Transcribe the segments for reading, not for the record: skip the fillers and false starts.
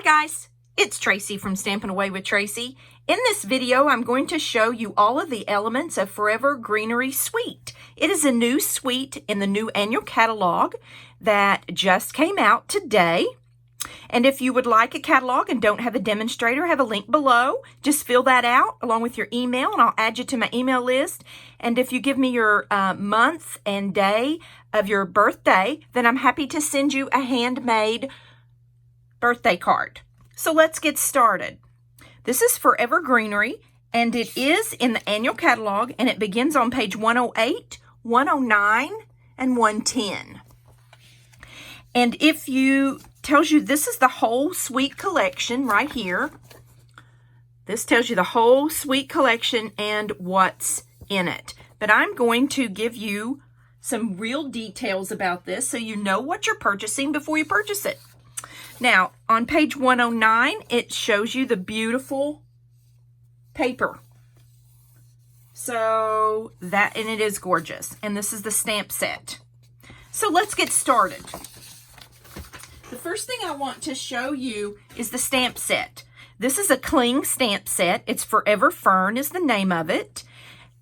guys, it's Tracy from Stampin' Away with Tracy. In this video, I'm going to show you all of the elements of Forever Greenery Suite. It is a new suite in the new annual catalog that just came out today. And if you would like a catalog and don't have a demonstrator, I have a link below. Just fill that out along with your email and I'll add you to my email list. And if you give me your month and day of your birthday, then I'm happy to send you a handmade birthday card. So let's get started. This is Forever Greenery and it is in the annual catalog and it begins on page 108, 109, and 110. And if you tells you this is the whole suite collection right here. This tells you the whole suite collection and what's in it. But I'm going to give you some real details about this so you know what you're purchasing before you purchase it. Now, on page 109, it shows you the beautiful paper. So that, and it is gorgeous. And this is the stamp set. So let's get started. The first thing I want to show you is the stamp set. This is a cling stamp set. It's Forever Fern is the name of it.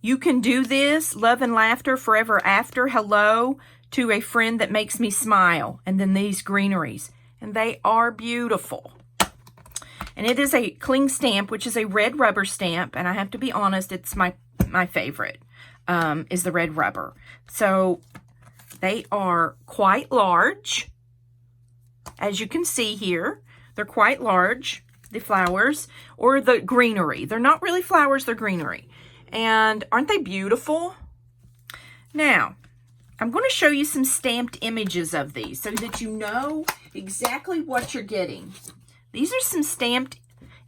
You can do this, love and laughter, forever after, hello, to a friend that makes me smile. And then these greeneries. And they are beautiful. And it is a cling stamp, which is a red rubber stamp. And I have to be honest, it's my favorite, is the red rubber. So they are quite large. As you can see here, they're quite large, the flowers, or the greenery. They're not really flowers, they're greenery. And aren't they beautiful? Now, I'm going to show you some stamped images of these so that you know exactly what you're getting. These are some stamped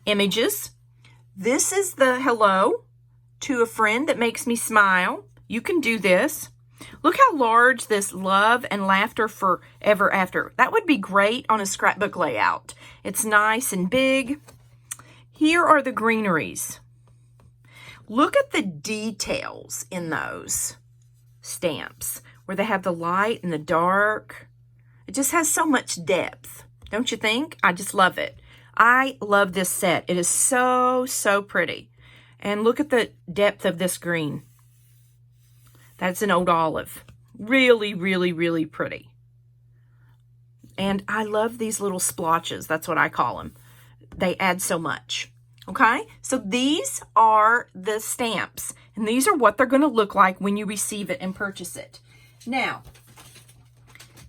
images. This is the hello to a friend that makes me smile. You can do this. Look how large this love and laughter forever after. That would be great on a scrapbook layout. It's nice and big. Here are the greeneries. Look at the details in those stamps where they have the light and the dark. It just has so much depth, don't you think? I just love it. I love this set. It is so, so pretty. And look at the depth of this green. That's an old olive. Really, really, really pretty. And I love these little splotches. That's what I call them. They add so much. Okay? So these are the stamps. And these are what they're going to look like when you receive it and purchase it. Now,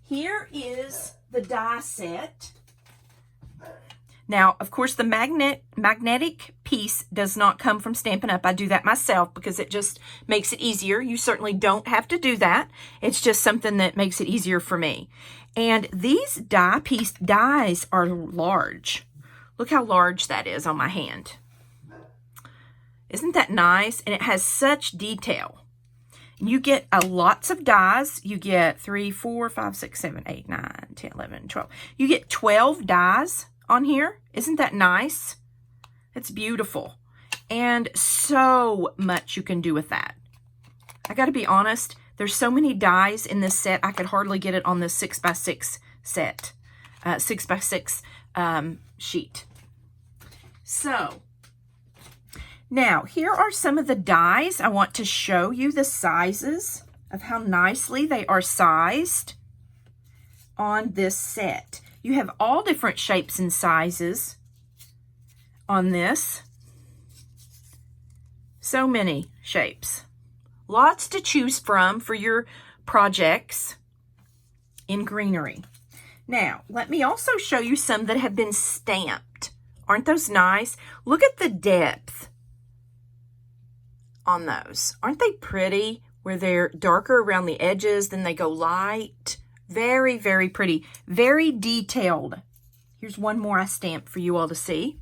here is the die set. Now, of course, the magnetic piece does not come from Stampin' Up. I do that myself because it just makes it easier. You certainly don't have to do that. It's just something that makes it easier for me. And these dies are large. Look how large that is on my hand. Isn't that nice? And it has such detail. You get lots of dies. You get 3, 4, 5, 6, 7, 8, 9, 10, 11, 12. You get 12 dies on here. Isn't that nice? It's beautiful. And so much you can do with that. I got to be honest, there's so many dies in this set, I could hardly get it on this 6x6 set, 6x6 sheet. So, now here are some of the dies. I want to show you the sizes of how nicely they are sized on this set. You have all different shapes and sizes on this. So many shapes. Lots to choose from for your projects in greenery. Now, let me also show you some that have been stamped. Aren't those nice? Look at the depth on those. Aren't they pretty? Where they're darker around the edges, then they go light. Very, very pretty. Very detailed. Here's one more I stamped for you all to see.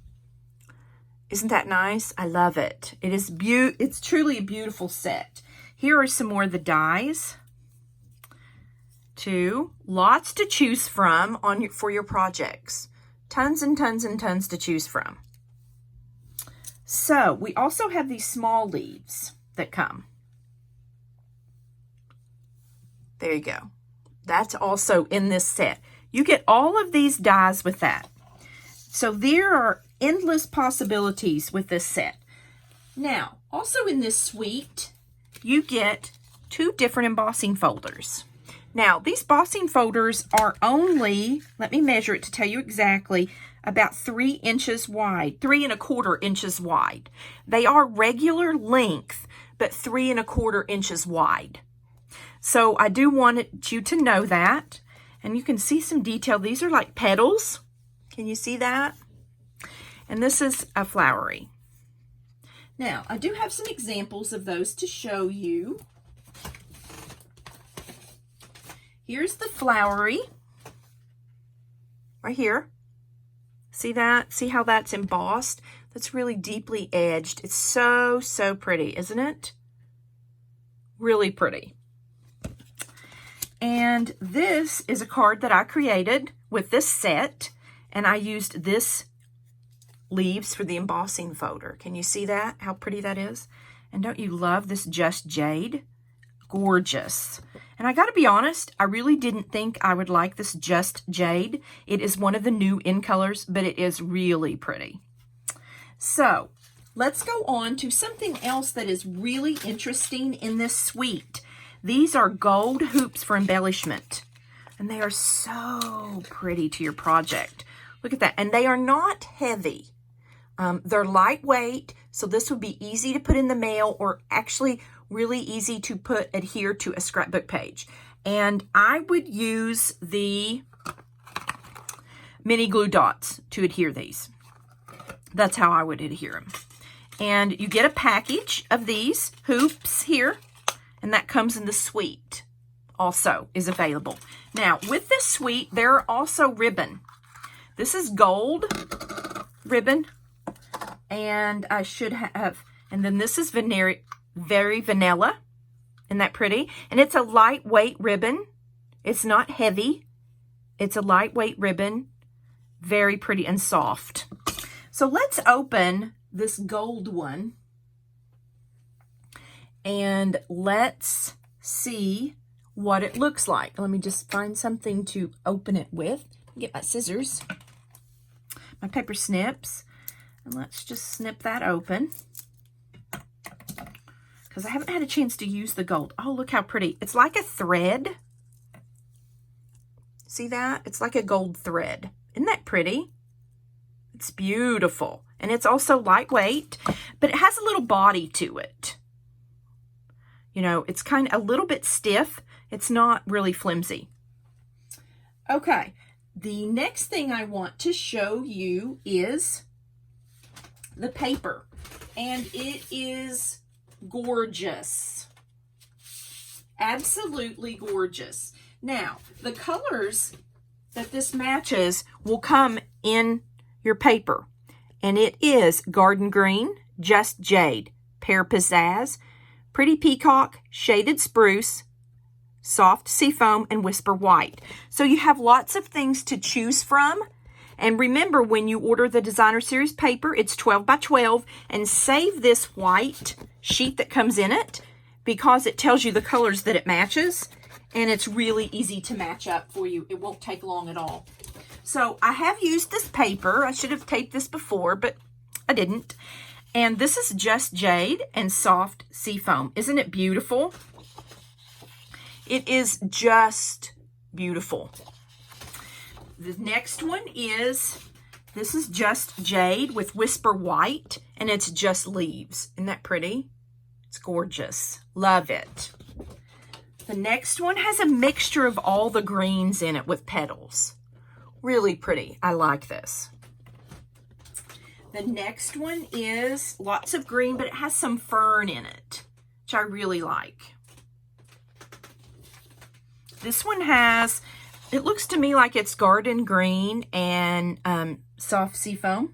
Isn't that nice? I love it. It is it's truly a beautiful set. Here are some more of the dies. Too. Lots to choose from for your projects. Tons and tons and tons to choose from. So, we also have these small leaves that come. There you go. That's also in this set. You get all of these dies with that. So there are endless possibilities with this set. Now, also in this suite, you get 2 different embossing folders. Now, these embossing folders are only, let me measure it to tell you exactly, about 3 inches wide, 3¼ inches wide. They are regular length, but 3¼ inches wide. So I do want you to know that. And you can see some detail. These are like petals. Can you see that? And this is a flowery. Now, I do have some examples of those to show you. Here's the flowery. Right here. See that? See how that's embossed? That's really deeply edged. It's so, so pretty, isn't it? Really pretty. And this is a card that I created with this set, and I used this leaves for the embossing folder. Can you see that? How pretty that is? And don't you love this Just Jade? Gorgeous. And I gotta be honest, I really didn't think I would like this Just Jade. It is one of the new in colors, but it is really pretty. So let's go on to something else that is really interesting in this suite. These are gold hoops for embellishment, and they are so pretty to your project. Look at that. And they are not heavy. They're lightweight, so this would be easy to put in the mail, or actually really easy to adhere to a scrapbook page. And I would use the mini glue dots to adhere these. That's how I would adhere them. And you get a package of these hoops here, and that comes in the suite. Also is available. Now, with this suite, there are also ribbon. This is gold ribbon, and I should have, and then this is very vanilla. Isn't that pretty? And it's a lightweight ribbon. It's not heavy. It's a lightweight ribbon. Very pretty and soft. So let's open this gold one, and let's see what it looks like. Let me just find something to open it with. Get my scissors, my paper snips, and let's just snip that open, because I haven't had a chance to use the gold. Oh, look how pretty. It's like a thread. See that? It's like a gold thread. Isn't that pretty? It's beautiful. And it's also lightweight, but it has a little body to it. You know, it's kind of a little bit stiff. It's not really flimsy. Okay, the next thing I want to show you is the paper. And it is gorgeous. Absolutely gorgeous. Now, the colors that this matches will come in your paper. And it is Garden Green, Just Jade, Pear Pizzazz, Pretty Peacock, Shaded Spruce, Soft Seafoam, and Whisper White. So you have lots of things to choose from. And remember, when you order the Designer Series paper, it's 12 by 12, and save this white sheet that comes in it, because it tells you the colors that it matches, and it's really easy to match up for you. It won't take long at all. So I have used this paper. I should have taped this before, but I didn't. And this is Just Jade and Soft Seafoam. Isn't it beautiful? It is just beautiful. The next one is, this is Just Jade with Whisper White, and it's just leaves. Isn't that pretty? It's gorgeous. Love it. The next one has a mixture of all the greens in it with petals. Really pretty. I like this. The next one is lots of green, but it has some fern in it, which I really like. This one has, it looks to me like it's garden green and soft seafoam.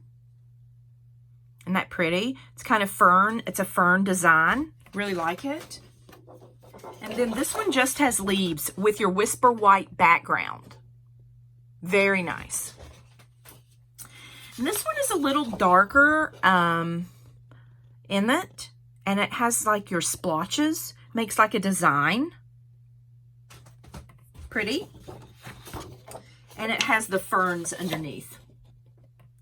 Isn't that pretty? It's kind of fern. It's a fern design. Really like it. And then this one just has leaves with your Whisper White background. Very nice. And this one is a little darker in it. And it has like your splotches. Makes like a design. Pretty. And it has the ferns underneath.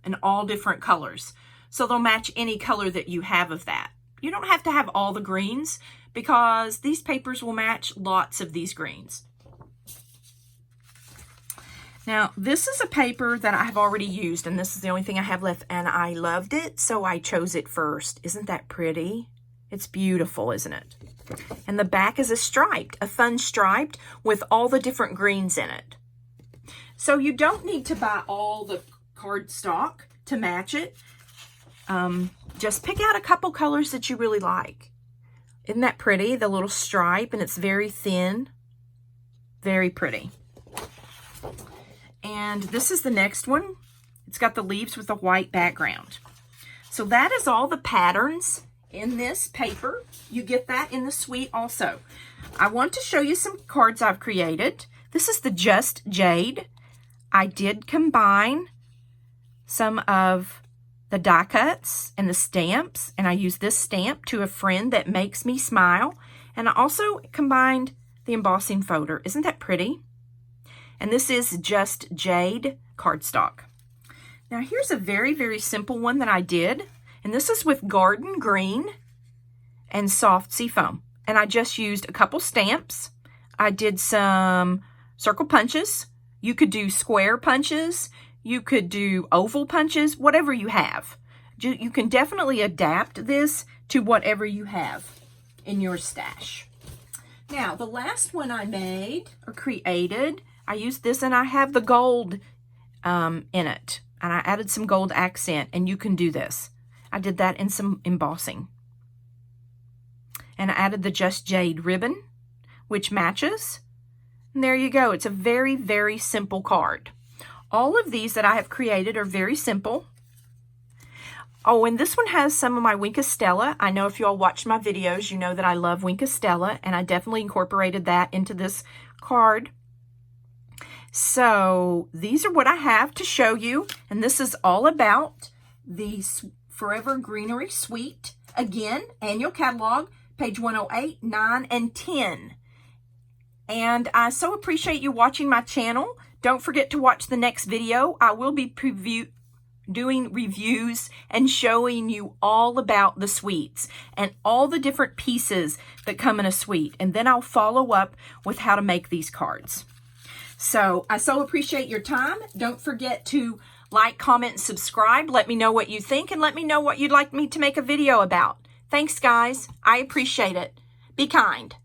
in all different colors. So they'll match any color that you have of that. You don't have to have all the greens because these papers will match lots of these greens. Now, this is a paper that I have already used, and this is the only thing I have left, and I loved it, so I chose it first. Isn't that pretty? It's beautiful, isn't it? And the back is a fun striped with all the different greens in it. So you don't need to buy all the cardstock to match it. Just pick out a couple colors that you really like. Isn't that pretty? The little stripe, and it's very thin. Very pretty. And this is the next one. It's got the leaves with a white background. So that is all the patterns in this paper. You get that in the suite also. I want to show you some cards I've created. This is the Just Jade. I did combine some of the die cuts and the stamps, and I used this stamp to a friend that makes me smile. And I also combined the embossing folder. Isn't that pretty? And this is Just Jade cardstock. Now here's a very, very simple one that I did. And this is with Garden Green and Soft Seafoam. And I just used a couple stamps. I did some circle punches. You could do square punches. You could do oval punches, whatever you have. You can definitely adapt this to whatever you have in your stash. Now, the last one I made or created, I used this, and I have the gold in it. And I added some gold accent, and you can do this. I did that in some embossing. And I added the Just Jade ribbon, which matches. And there you go. It's a very, very simple card. All of these that I have created are very simple. Oh, and this one has some of my Wink Stella. I know if you all watched my videos, you know that I love Wink Stella, and I definitely incorporated that into this card. So these are what I have to show you, and this is all about the Forever Greenery Suite. Again, annual catalog, page 108, 9, and 10. And I so appreciate you watching my channel. Don't forget to watch the next video. I will be doing reviews and showing you all about the suites and all the different pieces that come in a suite. And then I'll follow up with how to make these cards. So I so appreciate your time. Don't forget to like, comment, and subscribe. Let me know what you think, and let me know what you'd like me to make a video about. Thanks, guys. I appreciate it. Be kind.